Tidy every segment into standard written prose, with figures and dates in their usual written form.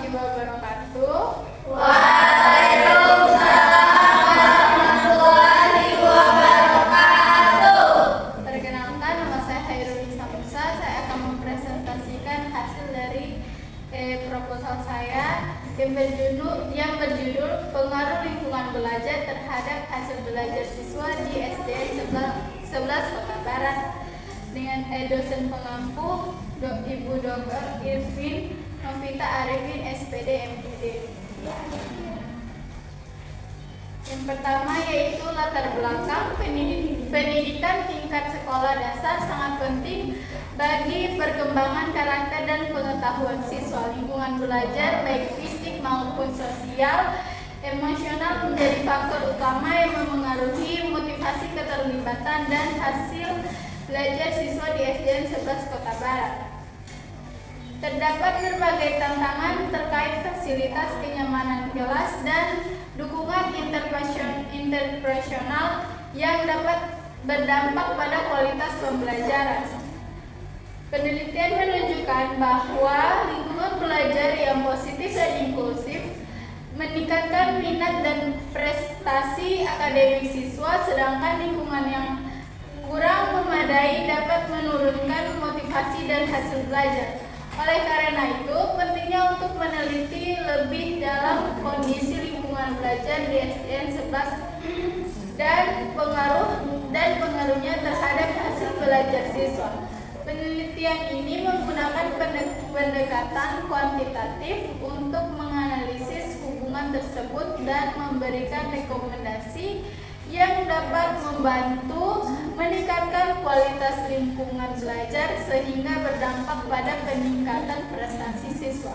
warahmatullahi wabarakatuh. Waalaikumsalam warahmatullahi wabarakatuh. Perkenalkan, nama saya Hairul Nisa. Saya akan mempresentasikan hasil dari proposal saya yang berjudul pengaruh lingkungan belajar terhadap hasil belajar siswa di SDN 11 Kota Barat dengan dosen pengampu Ibu Dr. Irvin Novita Arifin SPD MPD. Yang pertama yaitu latar belakang pendidikan tingkat sekolah dasar sangat penting bagi perkembangan karakter dan pengetahuan siswa. Lingkungan belajar baik fisik maupun sosial, emosional menjadi faktor utama yang memengaruhi motivasi keterlibatan dan hasil belajar siswa di SDN 11 Kota Barat. Terdapat berbagai tantangan terkait fasilitas kenyamanan kelas dan dukungan interpersonal yang dapat berdampak pada kualitas pembelajaran. Penelitian menunjukkan bahwa lingkungan belajar yang positif dan inklusif meningkatkan minat dan prestasi akademik siswa, sedangkan lingkungan yang kurang memadai dapat menurunkan motivasi dan hasil belajar. Oleh karena itu, pentingnya untuk meneliti lebih dalam kondisi lingkungan belajar di SDN 11 dan pengaruhnya terhadap hasil belajar siswa. Penelitian ini menggunakan pendekatan kuantitatif untuk menganalisis hubungan tersebut dan memberikan rekomendasi yang dapat membantu meningkatkan kualitas lingkungan belajar sehingga berdampak pada peningkatan prestasi siswa.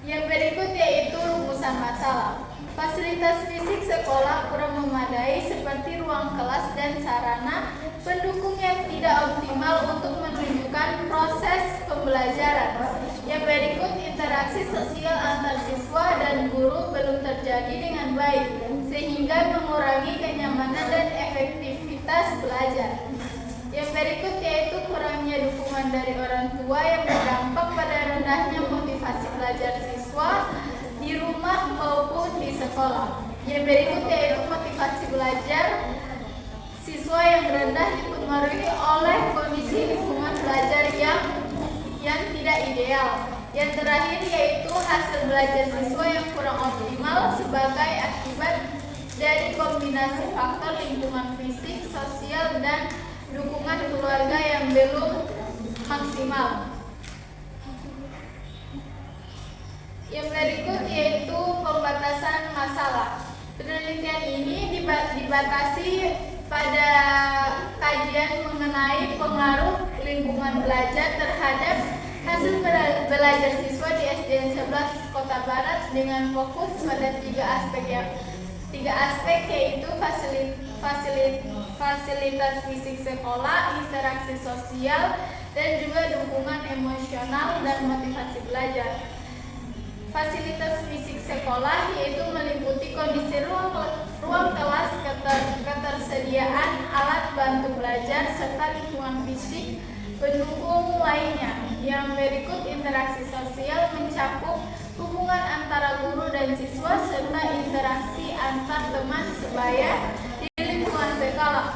Yang berikut yaitu rumusan masalah. Fasilitas fisik sekolah kurang memadai seperti ruang kelas dan sarana pendukung yang tidak optimal untuk menunjukkan proses pembelajaran. Yang berikut interaksi sosial antar siswa dan guru belum terjadi dengan baik sehingga mengurangi kenyamanan dan efektivitas belajar. Yang berikut yaitu kurangnya dukungan dari orang tua yang berdampak pada rendahnya motivasi belajar siswa di rumah maupun di sekolah. Yang berikut yaitu motivasi belajar siswa yang rendah dipengaruhi oleh kondisi lingkungan belajar yang tidak ideal. Yang terakhir yaitu hasil belajar siswa yang kurang optimal sebagai akibat dari kombinasi faktor lingkungan fisik, sosial, dan dukungan keluarga yang belum maksimal. Yang berikut yaitu pembatasan masalah. Penelitian ini dibatasi pada kajian mengenai pengaruh lingkungan belajar terhadap hasil belajar siswa di SDN 11 Kota Barat dengan fokus pada tiga aspek yaitu fasilitas fisik sekolah, interaksi sosial, dan juga dukungan emosional dan motivasi belajar. Fasilitas fisik sekolah yaitu meliputi kondisi ruang kelas, ketersediaan alat bantu belajar, serta lingkungan fisik pendukung lainnya. Yang berikut interaksi sosial mencakup hubungan antara guru dan siswa serta interaksi antar teman sebaya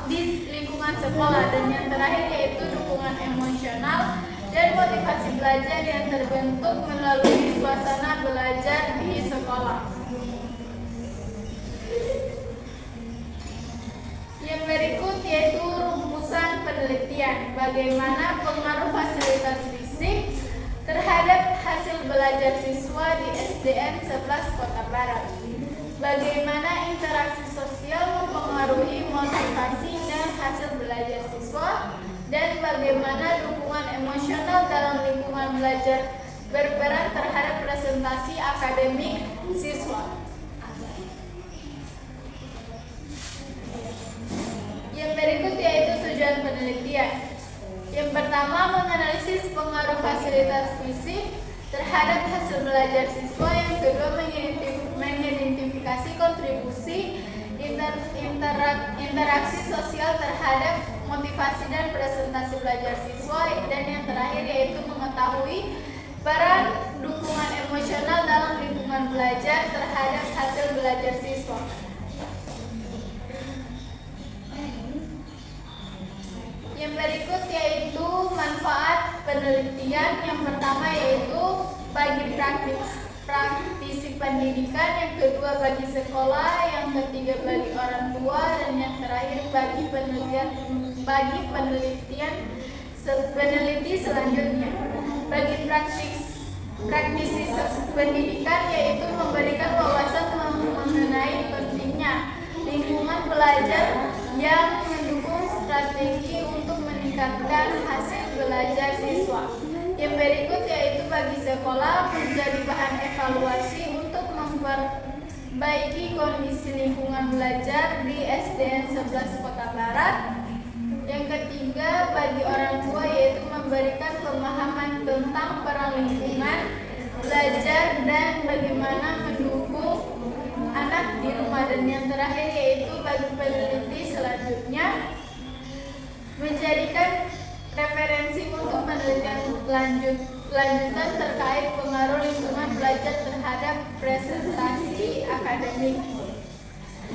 di lingkungan sekolah. Dan yang terakhir yaitu dukungan emosional dan motivasi belajar yang terbentuk melalui suasana belajar di sekolah. Yang berikut yaitu rumusan penelitian. Bagaimana pengaruh fasilitas fisik terhadap hasil belajar siswa di SDN 11 Kota Barat. Bagaimana interaksi sosial mempengaruhi motivasi dan hasil belajar siswa, dan bagaimana dukungan emosional dalam lingkungan belajar berperan terhadap presentasi akademik siswa. Yang berikut yaitu tujuan penelitian. Yang pertama, menganalisis pengaruh fasilitas fisik terhadap hasil belajar siswa. Yang kedua, mengidentifikasi kontribusi interaksi sosial terhadap motivasi dan presentasi belajar siswa. Dan yang terakhir yaitu mengetahui Peran dukungan emosional dalam lingkungan belajar terhadap hasil belajar siswa. Yang berikut yaitu manfaat penelitian. Yang pertama yaitu bagi praktisi pendidikan, yang kedua bagi sekolah, yang ketiga bagi orang tua, dan yang terakhir bagi peneliti selanjutnya. Bagi praktisi pendidikan yaitu memberikan wawasan mengenai pentingnya lingkungan belajar yang mendukung strategi untuk meningkatkan hasil belajar siswa. Yang berikut yaitu bagi sekolah menjadi bahan evaluasi untuk memperbaiki kondisi lingkungan belajar di SDN 11 Kota Barat. Yang ketiga bagi orang tua yaitu memberikan pemahaman tentang peran lingkungan belajar dan bagaimana mendukung anak di rumah. Dan yang terakhir yaitu bagi peneliti selanjutnya menjadikan referensi untuk penelitian lanjutan terkait pengaruh lingkungan belajar terhadap prestasi akademik.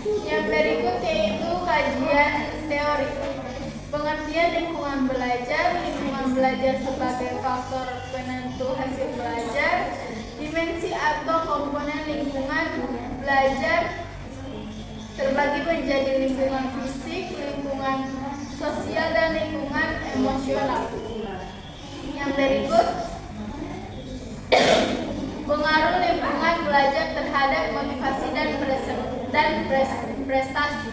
Yang berikut yaitu kajian teori. Pengertian lingkungan belajar sebagai faktor penentu hasil belajar, dimensi atau komponen lingkungan belajar terbagi menjadi lingkungan fisik, lingkungan sosial, dan lingkungan emosional. Yang berikut pengaruh lingkungan belajar terhadap motivasi dan prestasi.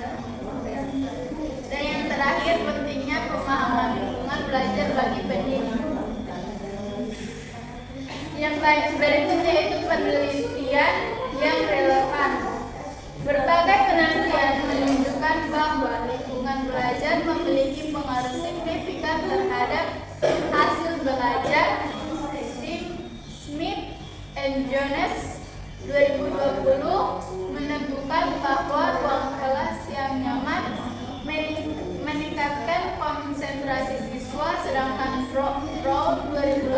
Dan yang terakhir pentingnya pemahaman lingkungan belajar bagi pendidik. Yang berikut yaitu penelitian yang relevan. Berbagai penelitian menunjukkan bahwa lingkungan belajar memiliki pengaruh signifikan terhadap hasil belajar. Smith and Jones 2020 menentukan bahwa ruang kelas yang nyaman meningkatkan konsentrasi siswa, sedangkan Brown 2018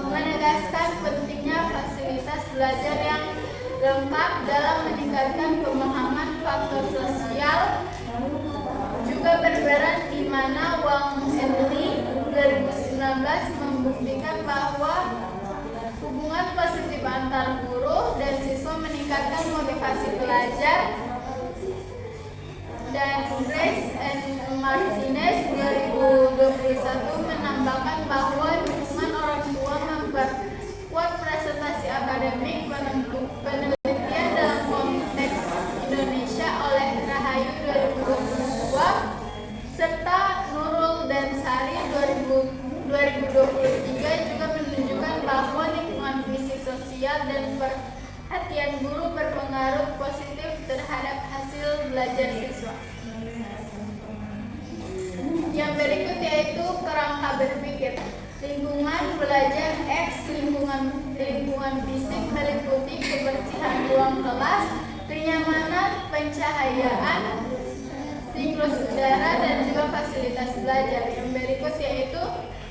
menegaskan pentingnya fasilitas belajar yang lengkap dalam meningkatkan pemahaman faktor sosial. Juga berperan di mana Wang Henry 2019 membuktikan bahwa hubungan positif antar guru dan siswa meningkatkan motivasi belajar. Dan Grace and Martinez 2021 menambahkan bahwa dukungan orang tua memperkuat prestasi akademik. Penelitian dalam konteks Indonesia oleh Rahayu 2022 serta Nurul dan Sari 2023 juga menunjukkan bahwa lingkungan fisik, sosial, dan perhatian guru berpengaruh positif terhadap hasil belajar siswa. Yang berikut yaitu kerangka berpikir. Lingkungan belajar X. Lingkungan fisik meliputi kebersihan ruang kelas, kenyamanan pencahayaan, siklus udara, dan juga fasilitas belajar. Yang berikut yaitu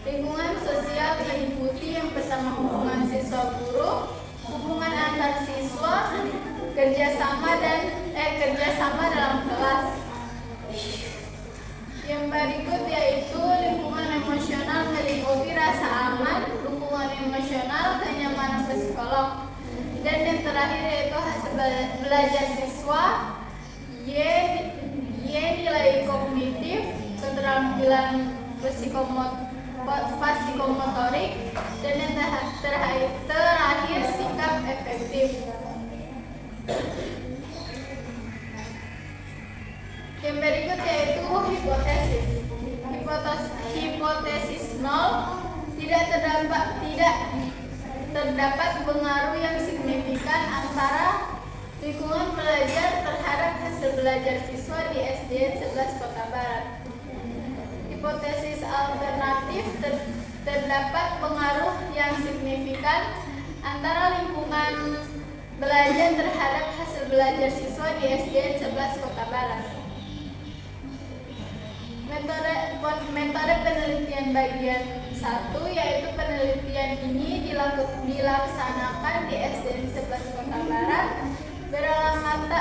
lingkungan sosial meliputi yang pertama hubungan siswa guru, hubungan antar siswa, kerjasama dalam kelas. Yang berikut yaitu lingkungan emosional meliputi rasa aman, dukungan emosional, kenyamanan psikolog. Dan yang terakhir yaitu hasil belajar siswa, Y nilai kognitif, keterampilan psikomotorik, dan yang terakhir sikap efektif. Yang berikut yaitu hipotesis. Hipotesis 0, tidak terdapat pengaruh yang signifikan antara lingkungan belajar terhadap hasil belajar siswa di SDN 11 Kota Barat. Hipotesis alternatif, terdapat pengaruh yang signifikan antara lingkungan belajar terhadap hasil belajar siswa di SDN 11 Kota Barat. Metode penelitian bagian 1, yaitu penelitian ini dilaksanakan di SDN 11 Kota Barat, beralamat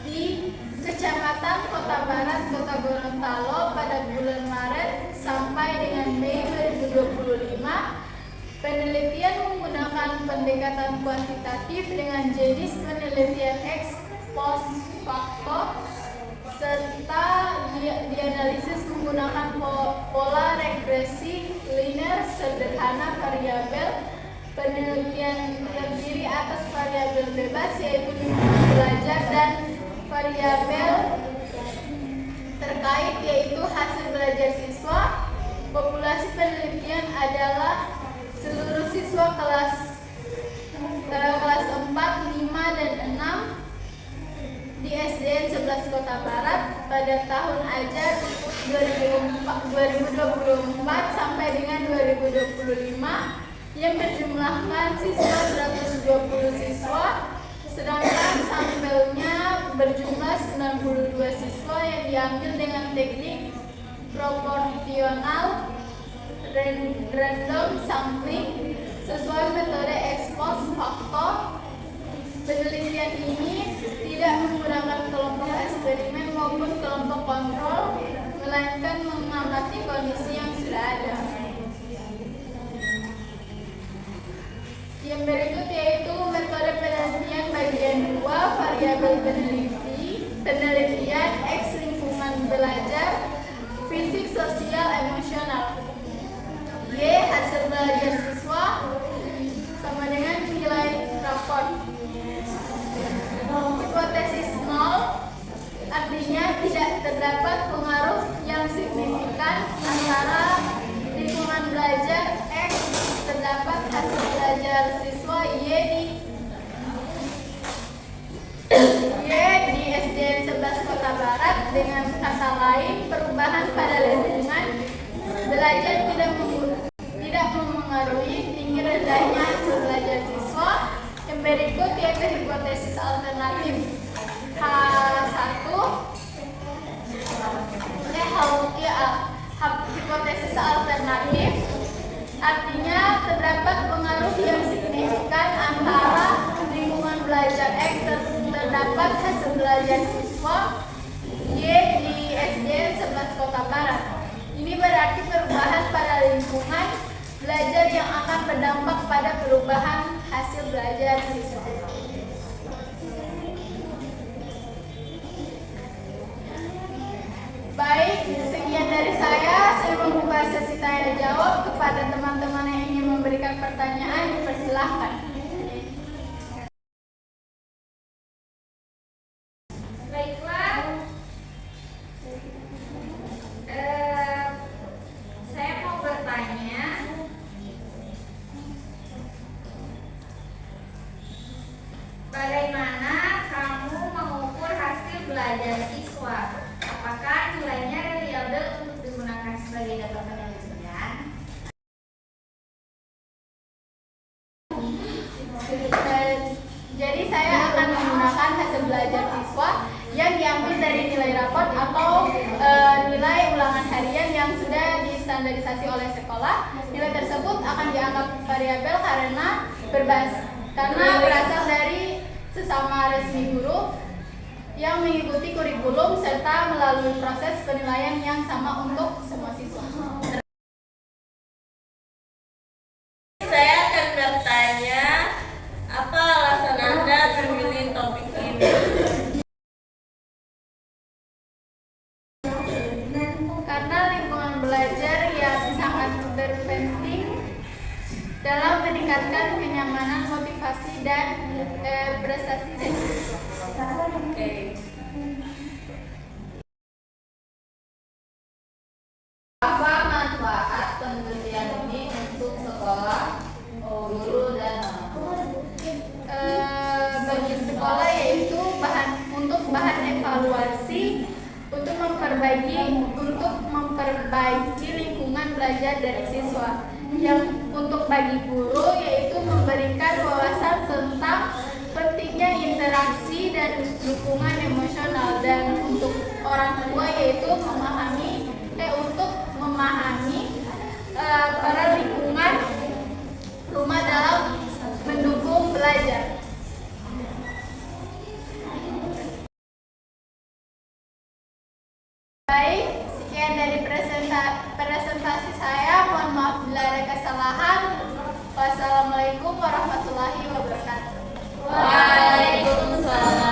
di Kecamatan Kota Barat, Kota Gorontalo pada bulan Maret sampai dengan Mei 2025. Penelitian menggunakan pendekatan kuantitatif dengan jenis penelitian ex post facto, serta dianalisis menggunakan pola regresi linear sederhana variabel. Penelitian terdiri atas variabel bebas, yaitu lingkungan belajar, dan variabel terkait, yaitu hasil belajar siswa. Populasi penelitian adalah seluruh siswa kelas 4, 5, dan 6 di SDN 11 Kota Barat pada tahun ajar 2024 sampai dengan 2025, yang berjumlahkan siswa 120 siswa, sedangkan sampelnya berjumlah 92 siswa yang diambil dengan teknik proporsional random sampling sesuai metode ex post facto. Penelitian ini tidak menggunakan kelompok eksperimen maupun kelompok kontrol, melainkan mengamati kondisi yang sudah ada. Yang berikut yaitu metode penelitian bagian 2, variabel penelitian X lingkungan belajar, fisik, sosial, emosional. Y, hasil belajar siswa sama dengan nilai raport. Hipotesis 0 artinya tidak terdapat pengaruh yang signifikan antara lingkungan belajar X, terdapat hasil belajar siswa Y di SDN 11 Kota Barat. Dengan kata lain, perubahan pada lingkungan belajar tidak memengaruhi tinggi rendahnya hasil belajar siswa. Yang berikut yaitu hipotesis alternatif H1. Hipotesis alternatif artinya terdapat pengaruh yang signifikan antara lingkungan belajar X, terdapat hasil belajar siswa Y di SDN 11 Kota Barat. Ini berarti perubahan pada lingkungan belajar yang akan berdampak pada perubahan hasil belajar siswa. Baik, sekian dari saya. Saya membuka sesi tanya jawab. Kepada teman-teman yang ingin memberikan pertanyaan, dipersilahkan. Baiklah, saya mau bertanya, bagaimana kamu mengukur hasil belajar siswa? Apakah nilainya reliabel untuk digunakan sebagai data penelitian? Jadi saya akan menggunakan hasil belajar siswa yang diambil dari nilai raport atau nilai ulangan harian yang sudah distandarisasi oleh sekolah. Nilai tersebut akan dianggap variabel karena berasal dari sesama resmi guru yang mengikuti kurikulum serta melalui proses penilaian yang sama untuk semua siswa. Saya akan bertanya, apa alasan Anda memilih topik ini? Karena lingkungan belajar yang sangat berpenting dalam meningkatkan kenyamanan, motivasi, dan prestasi dari siswa. Oke. Apa manfaat penelitian ini untuk sekolah, guru, dan Bagi sekolah yaitu untuk bahan evaluasi, untuk memperbaiki lingkungan belajar dari siswa. Yang untuk bagi guru yaitu memberikan wawasan tentang pentingnya interaksi dan dukungan emosional, dan untuk orang tua Wassalamualaikum warahmatullahi wabarakatuh. Waalaikumsalam.